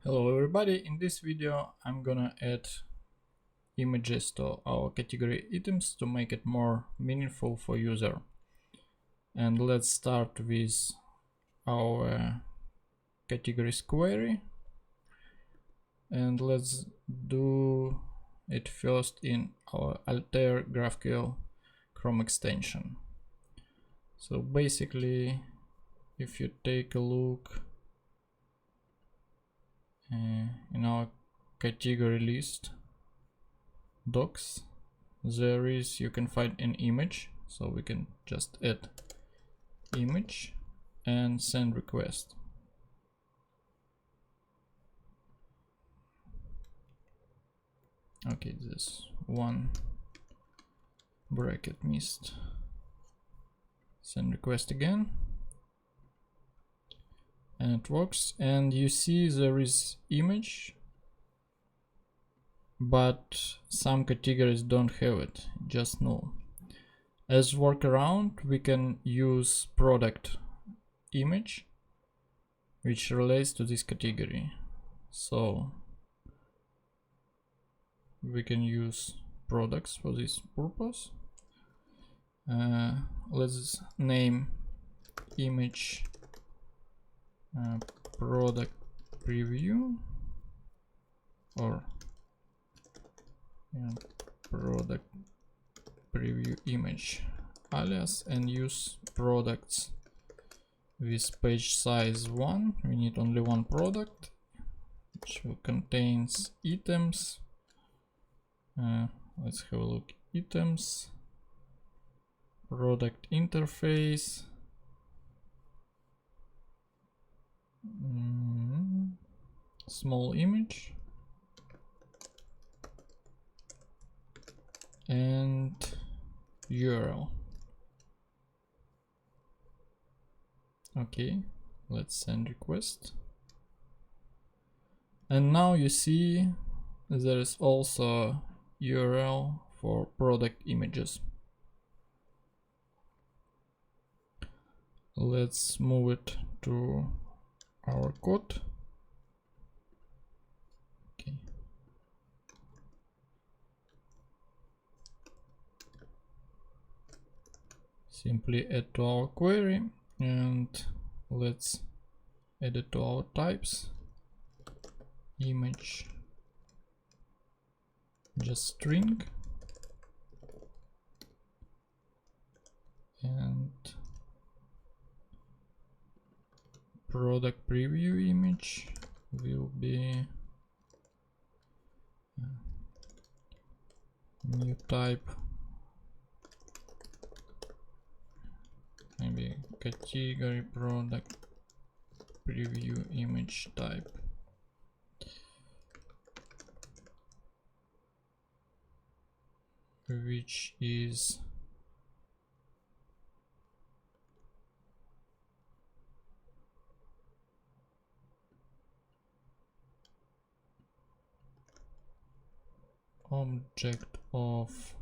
Hello everybody, in this video I'm gonna add images to our category items to make it more meaningful for user. And let's start with our categories query, and let's do it first in our Altair GraphQL Chrome extension. So basically, if you take a look in our category list docs, you can find an image, so we can just add image and send request. Okay, this one bracket missed. Send request again, and it works, and you see there is image, but some categories don't have it, just null. As workaround, we can use product image, which relates to this category. So we can use products for this purpose. Let's name image product preview, or product preview image alias, and use products with page size 1. We need only one product, which contains items. Let's have a look. Items, product interface, small image, and URL. Okay, let's send request. And now you see there is also URL for product images. Let's move it to our code. Okay. Simply add to our query, and let's add it to our types. Image just string, and product preview image will be new type, maybe category product preview image type. Which is object of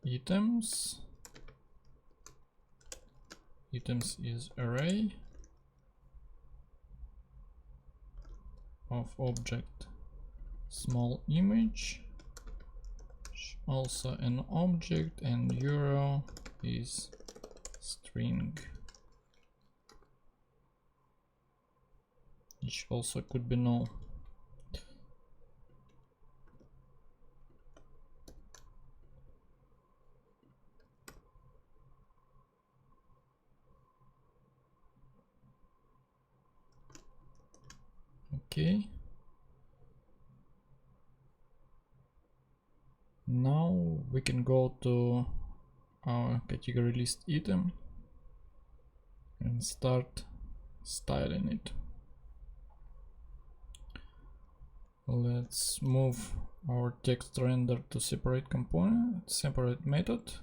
items. Items is array of object small image, also an object, and URL is string, which also could be null. Okay. Now we can go to our category list item and start styling it. Let's move our text render to separate component, separate method.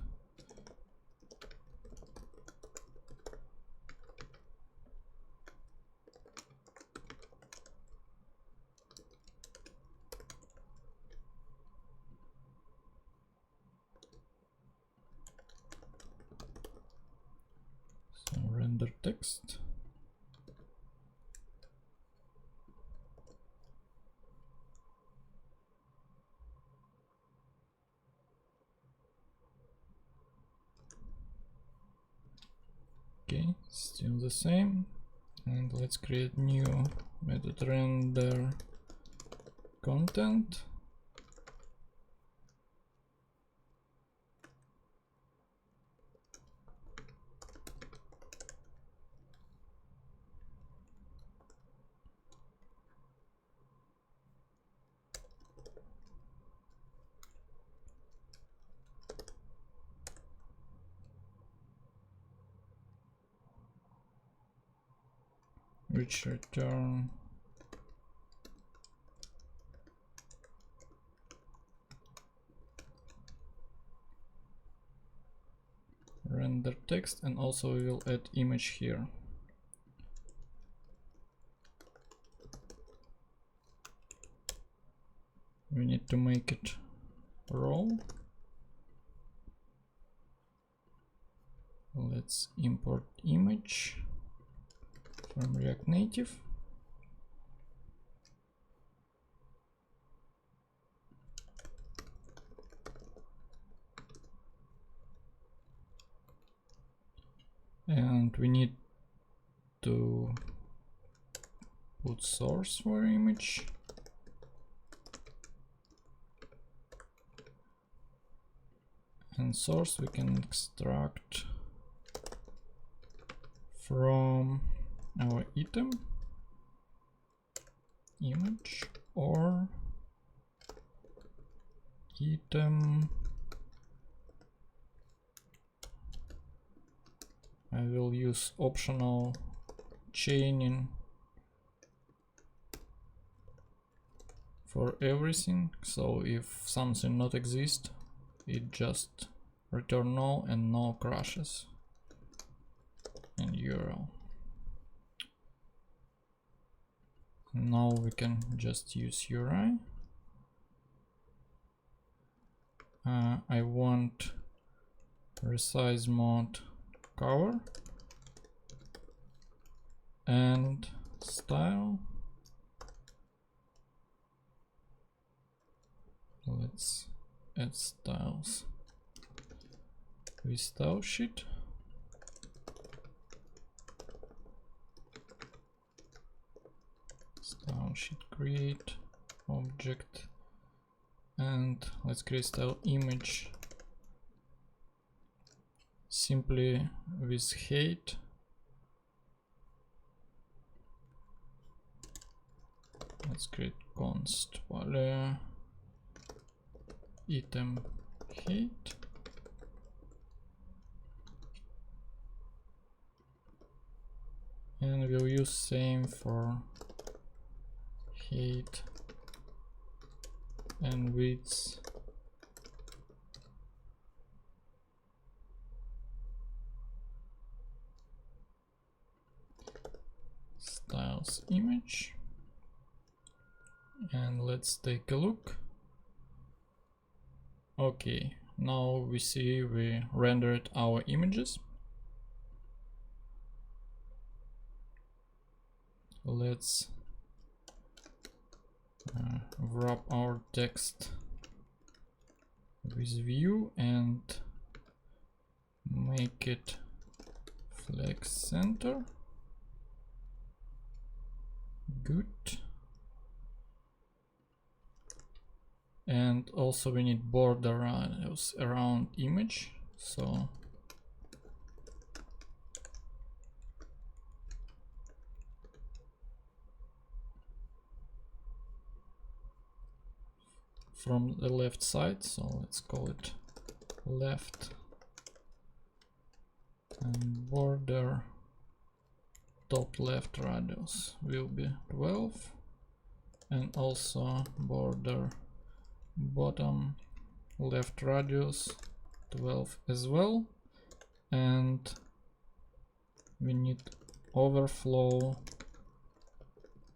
So render text. Okay, still the same. And let's create new method render content. Which return render text, and also we will add image here. We need to make it raw. Let's import image from React Native. And we need to put source for image. And source we can extract from our item image or item. I will use optional chaining for everything, so if something not exist, it just return null and no crashes. And URL. Now we can just use URI. I want resize mode cover and style. Let's add styles with style sheet. Style sheet create object, and let's create style image simply with height. Let's create const value item height. And we'll use same for height and width. Styles image. And let's take a look. Okay, now we see we rendered our images. Let's wrap our text with view and make it flex center. Good. And also we need border radius around image, so from the left side, so let's call it left, and border top left radius will be 12, and also border bottom left radius 12 as well. And we need overflow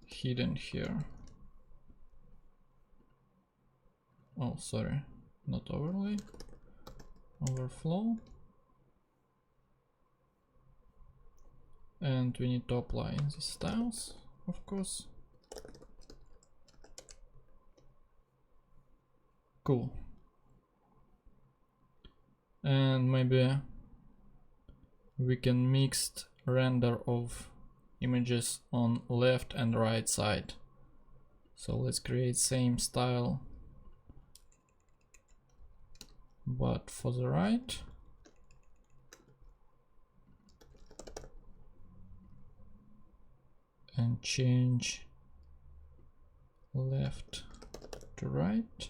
hidden here. Oh, sorry, not overlay, overflow. And we need to apply the styles, of course. Cool. And maybe we can mix render of images on left and right side. So let's create same style but for the right. And change left to right.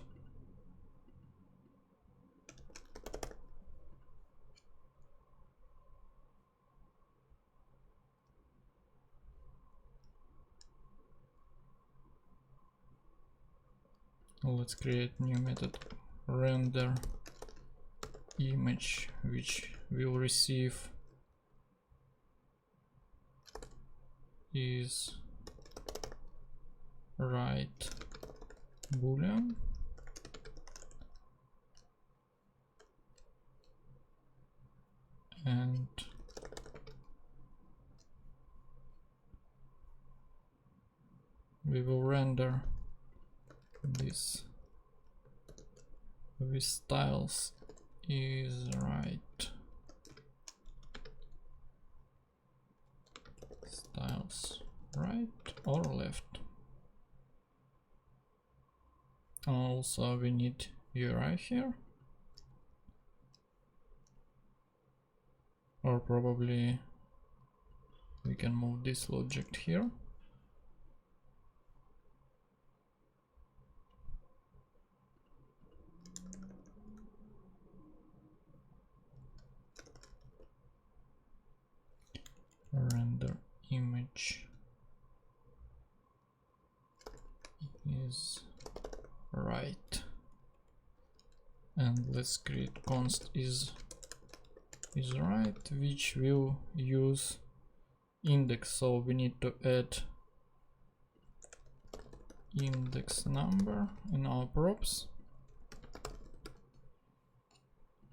Let's create new method render image, which will receive is right boolean, and we will render this with styles is right, styles right or left. Also we need URI here, or probably we can move this logic here. Render image is right, and let's create const is right, which will use index. So we need to add index number in our props,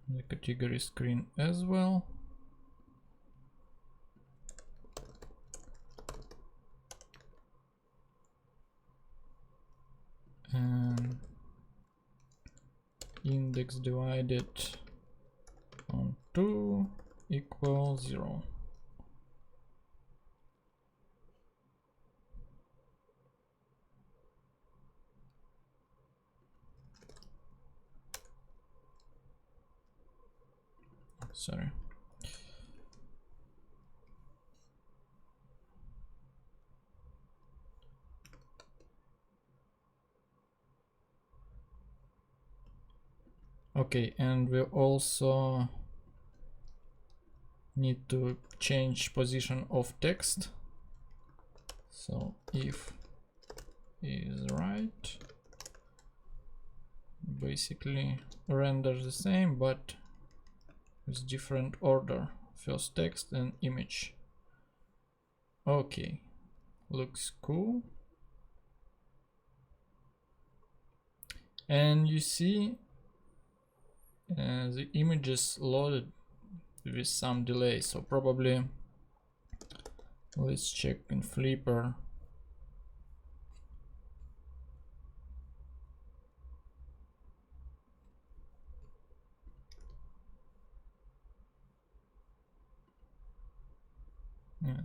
the category screen as well. And index divided on 2 equals 0. Sorry. Okay, and we also need to change position of text. So if is right, basically render the same but with different order, first text and image. Okay, looks cool. And you see the image is loaded with some delay, so probably let's check in Flipper.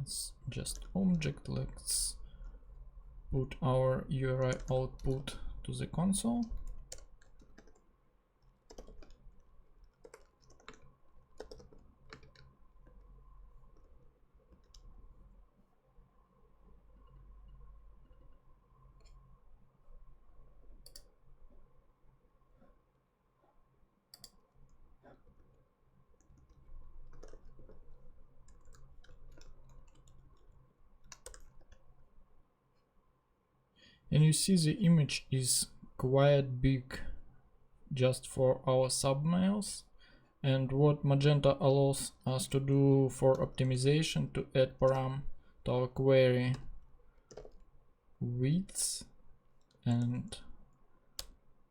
It's just object. Let's put our URI output to the console. And you see the image is quite big just for our submails. And what Magento allows us to do for optimization, to add param to our query width and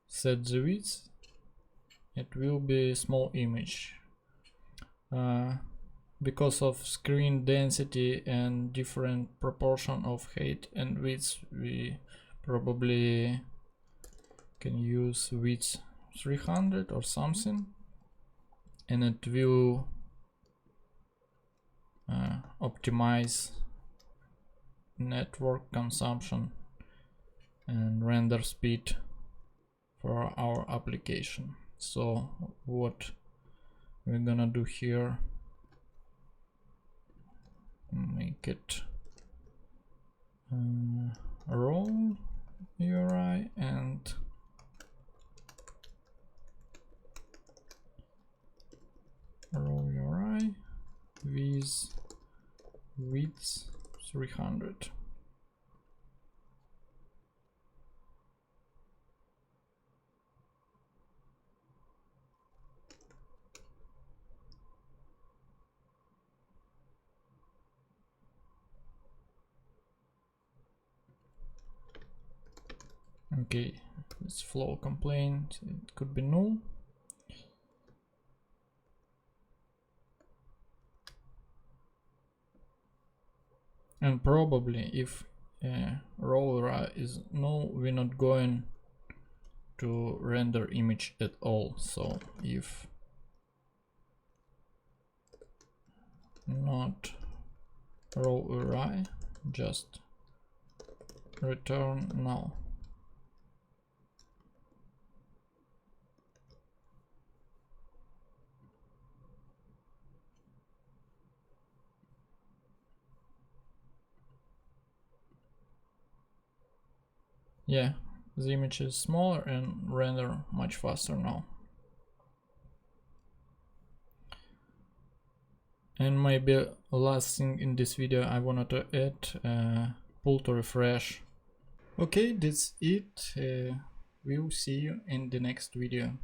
set the width, it will be a small image. Because of screen density and different proportion of height and width, we probably can use width 300 or something, and it will optimize network consumption and render speed for our application. So what we're gonna do here, make it row URI and row URI with width 300. Okay, this flow complaint, it could be null. And probably if row URI is null, we're not going to render image at all. So if not row URI, just return null. Yeah, the image is smaller and render much faster now. And maybe last thing in this video I wanted to add, pull to refresh. Okay, that's it. We'll see you in the next video.